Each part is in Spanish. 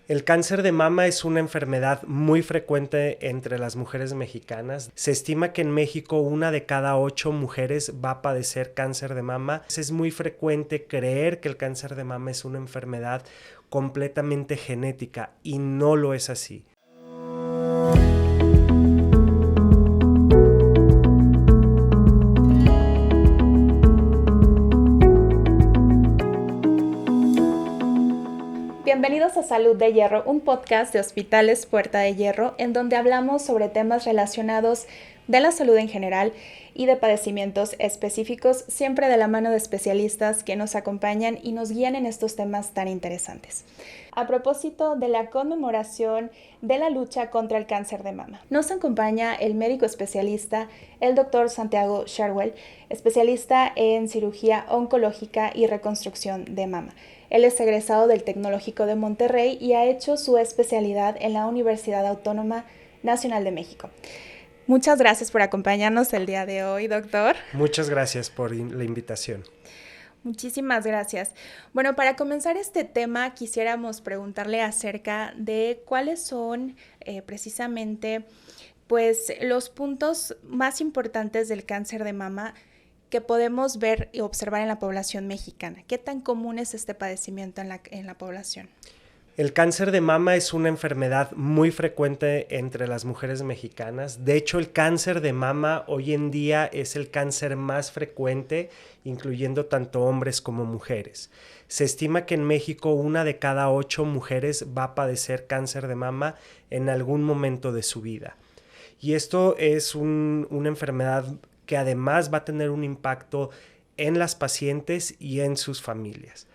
El cáncer de mama es una enfermedad muy frecuente entre las mujeres mexicanas. Se estima que en México 1 de cada 8 mujeres va a padecer cáncer de mama. Es muy frecuente creer que el cáncer de mama es una enfermedad completamente genética y no lo es así. Bienvenidos a Salud de Hierro, un podcast de Hospitales Puerta de Hierro, en donde hablamos sobre temas relacionados de la salud en general y de padecimientos específicos, siempre de la mano de especialistas que nos acompañan y nos guían en estos temas tan interesantes. A propósito de la conmemoración de la lucha contra el cáncer de mama, nos acompaña el médico especialista, el Dr. Santiago Sharwell, especialista en cirugía oncológica y reconstrucción de mama. Él es egresado del Tecnológico de Monterrey y ha hecho su especialidad en la Universidad Autónoma Nacional de México. Muchas gracias por acompañarnos el día de hoy, doctor. Muchas gracias por la invitación. Muchísimas gracias. Bueno, para comenzar este tema, quisiéramos preguntarle acerca de cuáles son precisamente los puntos más importantes del cáncer de mama que podemos ver y observar en la población mexicana. ¿Qué tan común es este padecimiento en la población? El cáncer de mama es una enfermedad muy frecuente entre las mujeres mexicanas. De hecho, el cáncer de mama hoy en día es el cáncer más frecuente, incluyendo tanto hombres como mujeres. Se estima que en México 1 de cada 8 mujeres va a padecer cáncer de mama en algún momento de su vida. Y esto es una enfermedad que además va a tener un impacto en las pacientes y en sus familias.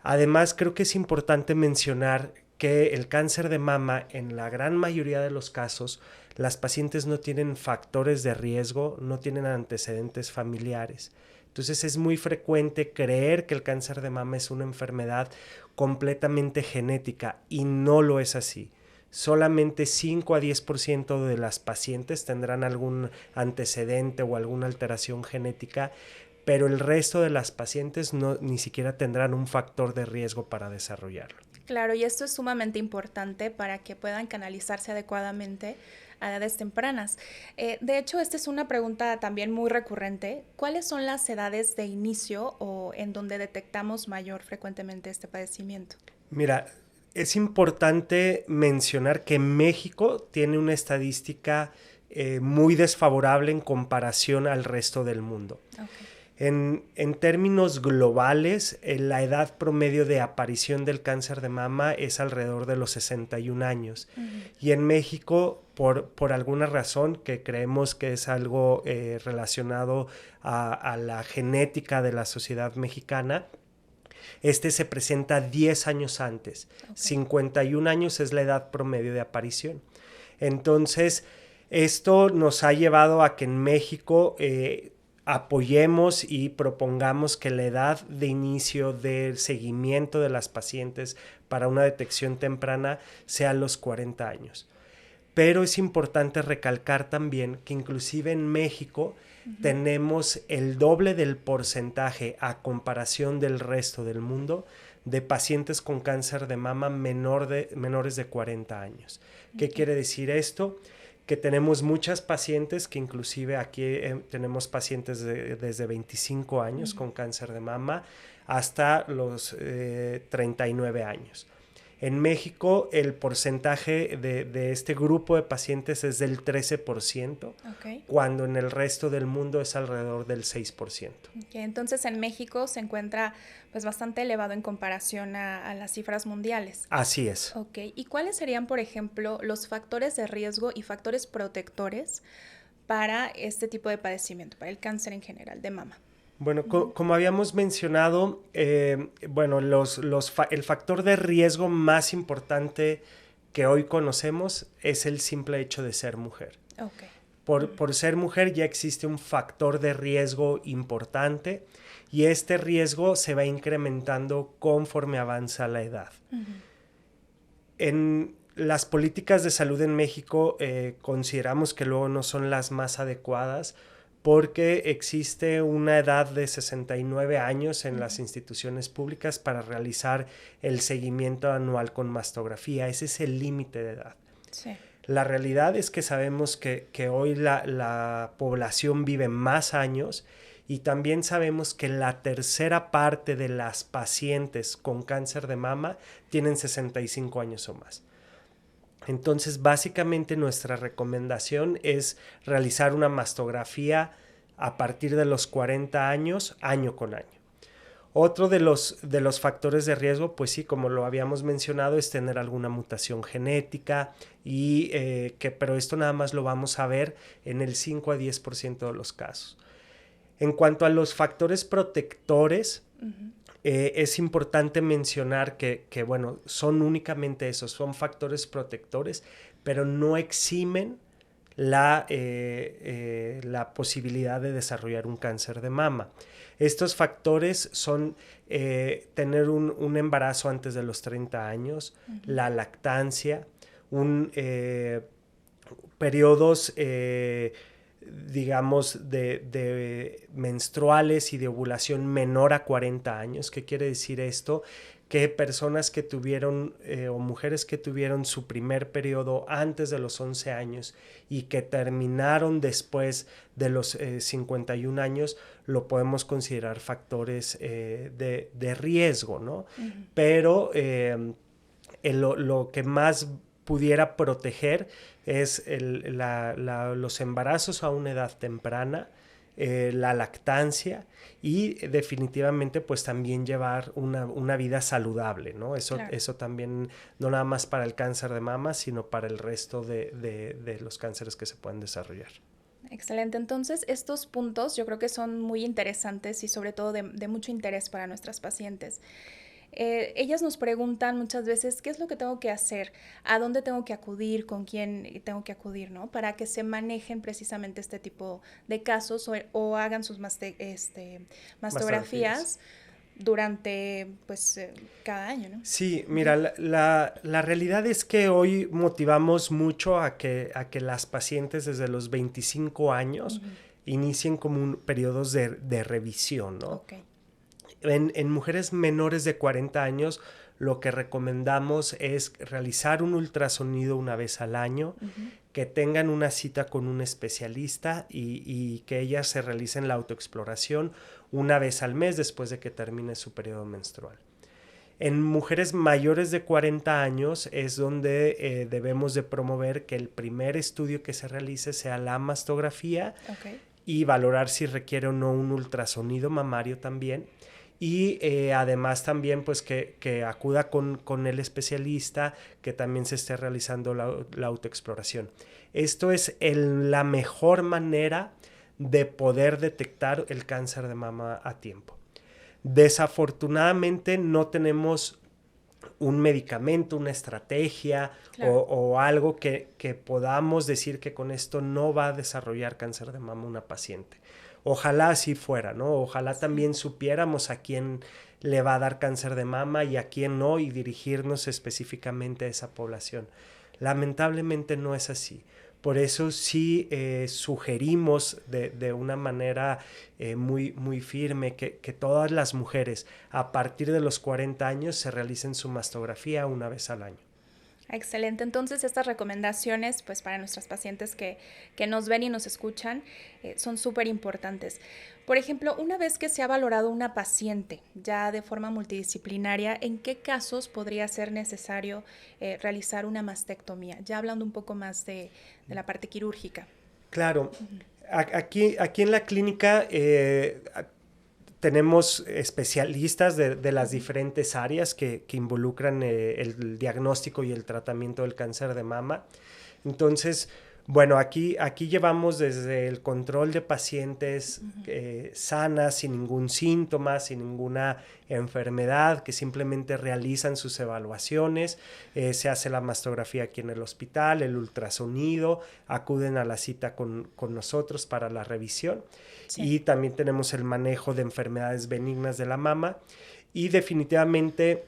Además, creo que es importante mencionar que el cáncer de mama, en la gran mayoría de los casos, las pacientes no tienen factores de riesgo, no tienen antecedentes familiares. Entonces es muy frecuente creer que el cáncer de mama es una enfermedad completamente genética y no lo es así. Solamente 5 a 10% de las pacientes tendrán algún antecedente o alguna alteración genética, pero el resto de las pacientes ni siquiera tendrán un factor de riesgo para desarrollarlo. Claro, y esto es sumamente importante para que puedan canalizarse adecuadamente a edades tempranas. De hecho, esta es una pregunta también muy recurrente. ¿Cuáles son las edades de inicio o en donde detectamos mayor frecuentemente este padecimiento? Mira, es importante mencionar que México tiene una estadística muy desfavorable en comparación al resto del mundo. Okay. En términos globales, la edad promedio de aparición del cáncer de mama es alrededor de los 61 años. Uh-huh. Y en México, por alguna razón que creemos que es algo relacionado a la genética de la sociedad mexicana, se presenta 10 años antes. Okay. 51 años es la edad promedio de aparición. Entonces, esto nos ha llevado a que en México apoyemos y propongamos que la edad de inicio del seguimiento de las pacientes para una detección temprana sea los 40 años. Pero es importante recalcar también que inclusive en México tenemos el doble del porcentaje a comparación del resto del mundo de pacientes con cáncer de mama menores de 40 años. ¿Qué quiere decir esto? Que tenemos muchas pacientes, que inclusive aquí tenemos pacientes desde 25 años con cáncer de mama hasta los 39 años. En México el porcentaje de este grupo de pacientes es del 13%, okay, cuando en el resto del mundo es alrededor del 6%. Okay, entonces en México se encuentra bastante elevado en comparación a las cifras mundiales. Así es. Okay. ¿Y cuáles serían, por ejemplo, los factores de riesgo y factores protectores para este tipo de padecimiento, para el cáncer en general de mama? Bueno, como habíamos mencionado, el factor de riesgo más importante que hoy conocemos es el simple hecho de ser mujer. Okay. Por ser mujer ya existe un factor de riesgo importante y este riesgo se va incrementando conforme avanza la edad. Uh-huh. En las políticas de salud en México consideramos que luego no son las más adecuadas porque existe una edad de 69 años en las instituciones públicas para realizar el seguimiento anual con mastografía. Ese es el límite de edad. Sí. La realidad es que sabemos que hoy la población vive más años y también sabemos que la tercera parte de las pacientes con cáncer de mama tienen 65 años o más. Entonces, básicamente nuestra recomendación es realizar una mastografía a partir de los 40 años, año con año. Otro de los factores de riesgo, pues sí, como lo habíamos mencionado, es tener alguna mutación genética, pero esto nada más lo vamos a ver en el 5 a 10% de los casos. En cuanto a los factores protectores, es importante mencionar que, bueno, son únicamente esos, son factores protectores, pero no eximen la posibilidad de desarrollar un cáncer de mama. Estos factores son tener un embarazo antes de los 30 años, la lactancia, periodos digamos, de menstruales y de ovulación menor a 40 años. ¿Qué quiere decir esto? Que personas que tuvieron o mujeres que tuvieron su primer periodo antes de los 11 años y que terminaron después de los 51 años, lo podemos considerar factores de riesgo, ¿no? Pero lo que más pudiera proteger es los embarazos a una edad temprana, la lactancia y definitivamente pues también llevar una vida saludable, ¿no? Eso también, no nada más para el cáncer de mama, sino para el resto de los cánceres que se pueden desarrollar. Excelente. Entonces, estos puntos yo creo que son muy interesantes y sobre todo de mucho interés para nuestras pacientes. Ellas nos preguntan muchas veces qué es lo que tengo que hacer, a dónde tengo que acudir, con quién tengo que acudir, ¿no? Para que se manejen precisamente este tipo de casos o hagan sus mastografías durante pues cada año, ¿no? Sí, mira, la realidad es que hoy motivamos mucho a que las pacientes desde los 25 años inicien como periodos de revisión, ¿no? Okay. En mujeres menores de 40 años, lo que recomendamos es realizar un ultrasonido una vez al año, que tengan una cita con un especialista y que ellas se realicen la autoexploración una vez al mes después de que termine su periodo menstrual. En mujeres mayores de 40 años es donde debemos de promover que el primer estudio que se realice sea la mastografía y valorar si requiere o no un ultrasonido mamario también. Y además también pues que acuda con el especialista, que también se esté realizando la autoexploración. Esto es la mejor manera de poder detectar el cáncer de mama a tiempo. Desafortunadamente no tenemos un medicamento, una estrategia o algo que podamos decir que con esto no va a desarrollar cáncer de mama una paciente. Ojalá así fuera, ¿no? Ojalá también supiéramos a quién le va a dar cáncer de mama y a quién no, y dirigirnos específicamente a esa población. Lamentablemente no es así. Por eso sí sugerimos de una manera muy, muy firme que todas las mujeres a partir de los 40 años se realicen su mastografía una vez al año. Excelente. Entonces, estas recomendaciones, pues para nuestras pacientes que nos ven y nos escuchan, son súper importantes. Por ejemplo, una vez que se ha valorado una paciente ya de forma multidisciplinaria, ¿en qué casos podría ser necesario realizar una mastectomía? Ya hablando un poco más de la parte quirúrgica. Claro. Aquí en la clínica tenemos especialistas de las diferentes áreas que involucran el diagnóstico y el tratamiento del cáncer de mama. Entonces, bueno, aquí llevamos desde el control de pacientes sanas, sin ningún síntoma, sin ninguna enfermedad, que simplemente realizan sus evaluaciones, se hace la mastografía aquí en el hospital, el ultrasonido, acuden a la cita con nosotros para la revisión. Sí. Y también tenemos el manejo de enfermedades benignas de la mama y definitivamente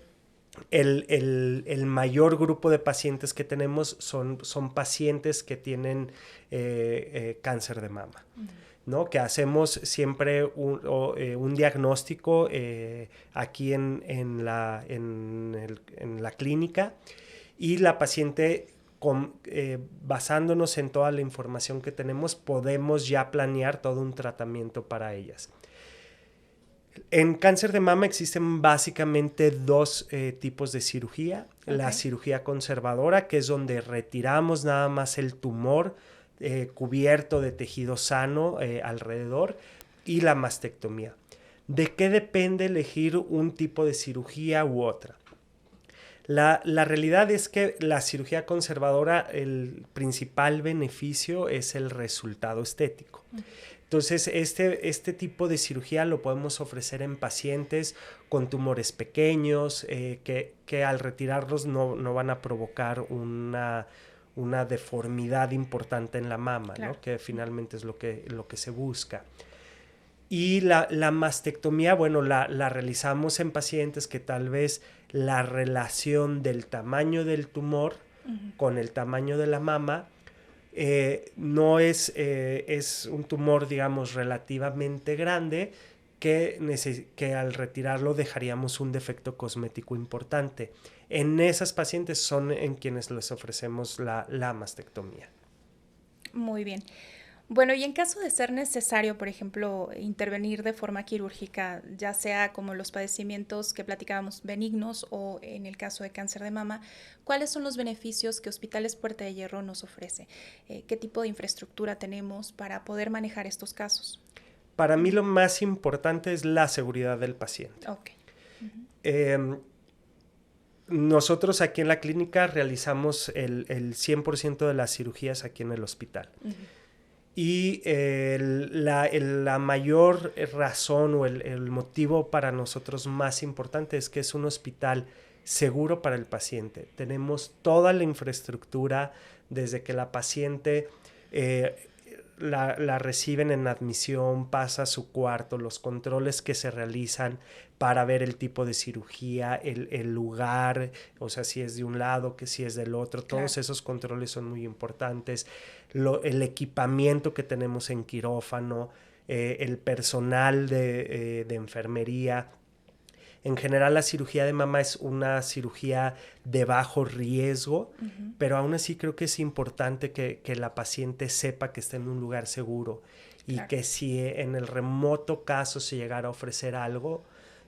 el mayor grupo de pacientes que tenemos son pacientes que tienen cáncer de mama. ¿no? Que hacemos siempre un diagnóstico aquí en la clínica, y la paciente, basándonos en toda la información que tenemos, podemos ya planear todo un tratamiento para ellas. En cáncer de mama existen básicamente dos tipos de cirugía. Okay. La cirugía conservadora, que es donde retiramos nada más el tumor cubierto de tejido sano alrededor, y la mastectomía. ¿De qué depende elegir un tipo de cirugía u otra? La realidad es que la cirugía conservadora, el principal beneficio es el resultado estético. Entonces, este tipo de cirugía lo podemos ofrecer en pacientes con tumores pequeños que al retirarlos no van a provocar una deformidad importante en la mama, claro, ¿no? Que finalmente es lo que se busca. Y la mastectomía, bueno, la realizamos en pacientes que tal vez la relación del tamaño del tumor con el tamaño de la mama no es un tumor, digamos, relativamente grande, que al retirarlo dejaríamos un defecto cosmético importante. En esas pacientes son en quienes les ofrecemos la mastectomía. Muy bien. Bueno, y en caso de ser necesario, por ejemplo, intervenir de forma quirúrgica, ya sea como los padecimientos que platicábamos benignos o en el caso de cáncer de mama, ¿cuáles son los beneficios que Hospitales Puerta de Hierro nos ofrece? ¿Qué tipo de infraestructura tenemos para poder manejar estos casos? Para mí lo más importante es la seguridad del paciente. Okay. Nosotros aquí en la clínica realizamos el 100% de las cirugías aquí en el hospital. Y la mayor razón o el motivo para nosotros más importante es que es un hospital seguro para el paciente. Tenemos toda la infraestructura desde que la paciente la reciben en admisión, pasa a su cuarto, los controles que se realizan para ver el tipo de cirugía, el lugar, o sea, si es de un lado, que si es del otro, claro. Todos esos controles son muy importantes. El equipamiento que tenemos en quirófano, el personal de enfermería. En general, la cirugía de mama es una cirugía de bajo riesgo, pero aún así creo que es importante que la paciente sepa que está en un lugar seguro, y claro, que si en el remoto caso se llegara a ofrecer algo,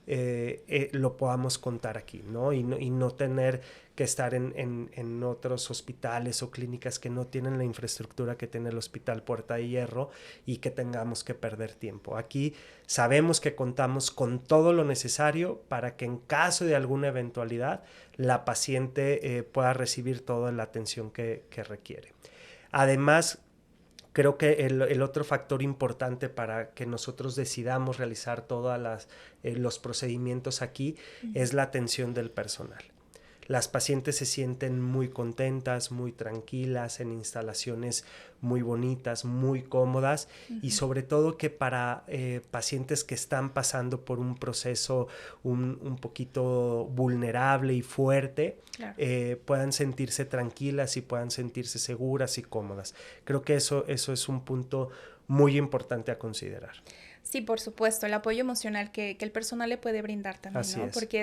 lo podamos contar aquí, ¿no? Y no tener que estar en otros hospitales o clínicas que no tienen la infraestructura que tiene el Hospital Puerta de Hierro y que tengamos que perder tiempo. Aquí sabemos que contamos con todo lo necesario para que en caso de alguna eventualidad la paciente pueda recibir toda la atención que requiere. Además, creo que el otro factor importante para que nosotros decidamos realizar todos los procedimientos aquí es la atención del personal. Las pacientes se sienten muy contentas, muy tranquilas, en instalaciones muy bonitas, muy cómodas, y sobre todo que para pacientes que están pasando por un proceso un poquito vulnerable y fuerte, claro, puedan sentirse tranquilas y puedan sentirse seguras y cómodas. Creo que eso es un punto muy importante a considerar. Sí, por supuesto, el apoyo emocional que el personal le puede brindar también, Así ¿no? es. Porque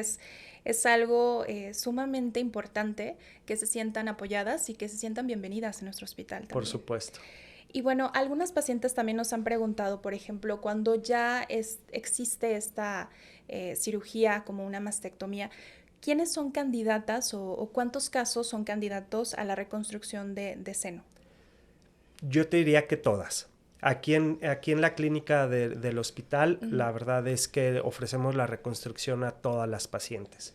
es algo sumamente importante que se sientan apoyadas y que se sientan bienvenidas en nuestro hospital también. Por supuesto. Y bueno, algunas pacientes también nos han preguntado, por ejemplo, cuando ya existe esta cirugía como una mastectomía, ¿quiénes son candidatas o cuántos casos son candidatos a la reconstrucción de seno? Yo te diría que todas. Aquí en la clínica del hospital, la verdad es que ofrecemos la reconstrucción a todas las pacientes.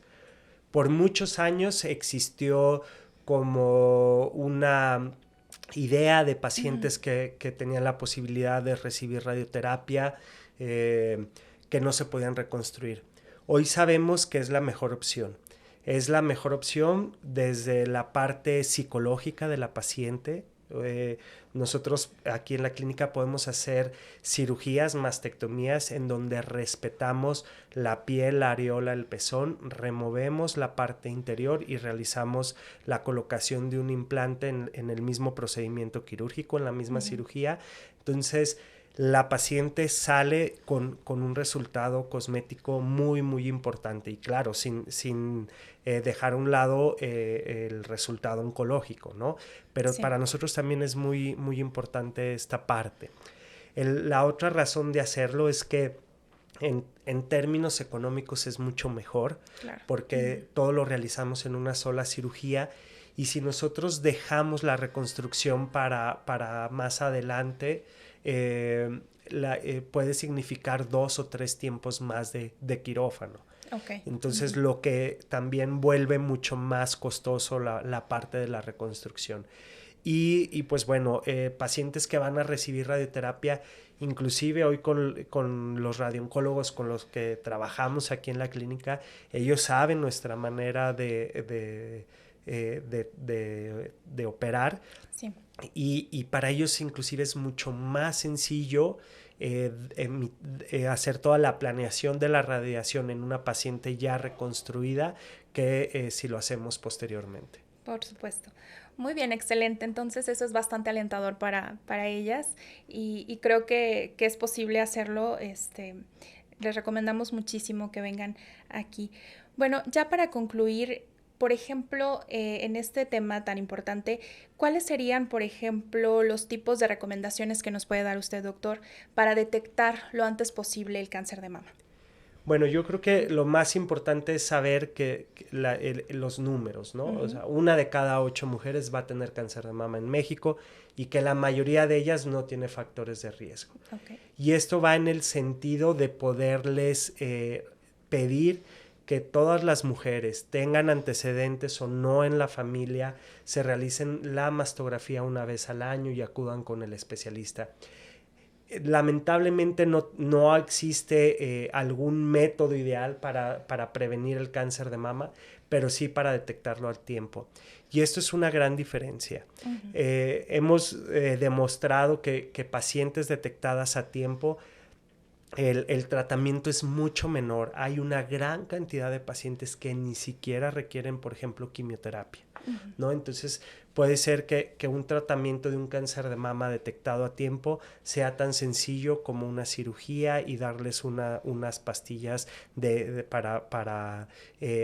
Por muchos años existió como una idea de pacientes que tenían la posibilidad de recibir radioterapia, que no se podían reconstruir. Hoy sabemos que es la mejor opción. Es la mejor opción desde la parte psicológica de la paciente. Nosotros aquí en la clínica podemos hacer cirugías, mastectomías, en donde respetamos la piel, la areola, el pezón, removemos la parte interior y realizamos la colocación de un implante en el mismo procedimiento quirúrgico, en la misma cirugía. Entonces, la paciente sale con un resultado cosmético muy, muy importante y claro, sin dejar a un lado el resultado oncológico, ¿no? Pero Sí. para nosotros también es muy, muy importante esta parte. La otra razón de hacerlo es que en términos económicos es mucho mejor, Claro. porque todo lo realizamos en una sola cirugía y si nosotros dejamos la reconstrucción para más adelante, puede significar 2 o 3 tiempos más de quirófano. Okay. Entonces, lo que también vuelve mucho más costoso la parte de la reconstrucción. Y pues bueno, pacientes que van a recibir radioterapia, inclusive hoy con los radiooncólogos con los que trabajamos aquí en la clínica, ellos saben nuestra manera de operar. Sí. Y para ellos inclusive es mucho más sencillo hacer toda la planeación de la radiación en una paciente ya reconstruida que si lo hacemos posteriormente. Por supuesto. Muy bien, excelente. Entonces eso es bastante alentador para ellas y creo que es posible hacerlo. Les recomendamos muchísimo que vengan aquí. Bueno, ya para concluir, por ejemplo, en este tema tan importante, ¿cuáles serían, por ejemplo, los tipos de recomendaciones que nos puede dar usted, doctor, para detectar lo antes posible el cáncer de mama? Bueno, yo creo que lo más importante es saber los números, ¿no? O sea, 1 de cada 8 mujeres va a tener cáncer de mama en México y que la mayoría de ellas no tiene factores de riesgo. Okay. Y esto va en el sentido de poderles pedir que todas las mujeres tengan antecedentes o no en la familia, se realicen la mastografía 1 vez al año y acudan con el especialista. Lamentablemente no existe algún método ideal para prevenir el cáncer de mama, pero sí para detectarlo al tiempo. Y esto es una gran diferencia. Hemos demostrado que pacientes detectadas a tiempo, el tratamiento es mucho menor. Hay una gran cantidad de pacientes que ni siquiera requieren, por ejemplo, quimioterapia, ¿no? Entonces, puede ser que un tratamiento de un cáncer de mama detectado a tiempo sea tan sencillo como una cirugía y darles unas pastillas para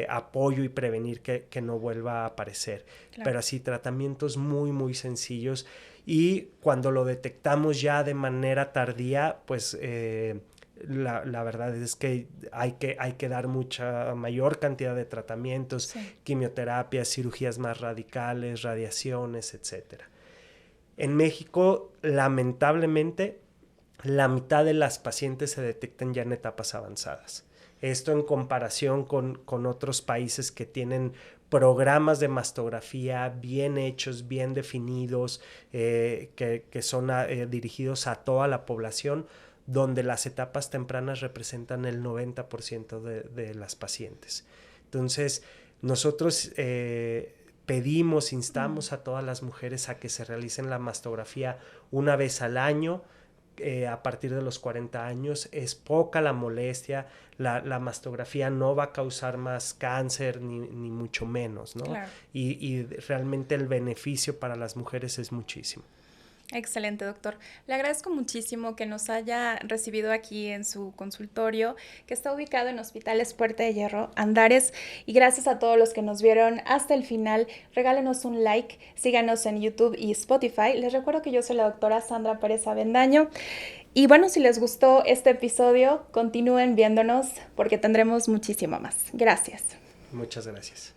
apoyo y prevenir que no vuelva a aparecer. Claro. Pero así, tratamientos muy, muy sencillos. Y cuando lo detectamos ya de manera tardía, pues la verdad es que hay que dar mucha mayor cantidad de tratamientos, sí, quimioterapias, cirugías más radicales, radiaciones, etc. En México, lamentablemente, la mitad de las pacientes se detectan ya en etapas avanzadas. Esto en comparación con otros países que tienen programas de mastografía bien hechos, bien definidos, que son dirigidos a toda la población, donde las etapas tempranas representan el 90% de las pacientes. Entonces, nosotros pedimos, instamos a todas las mujeres a que se realicen la mastografía 1 vez al año, a partir de los 40 años. Es poca la molestia, la mastografía no va a causar más cáncer ni mucho menos, ¿no? Claro. Y realmente el beneficio para las mujeres es muchísimo. Excelente, doctor. Le agradezco muchísimo que nos haya recibido aquí en su consultorio, que está ubicado en Hospitales Puerta de Hierro, Andares. Y gracias a todos los que nos vieron hasta el final. Regálenos un like, síganos en YouTube y Spotify. Les recuerdo que yo soy la doctora Sandra Pérez Avendaño. Y bueno, si les gustó este episodio, continúen viéndonos porque tendremos muchísimo más. Gracias. Muchas gracias.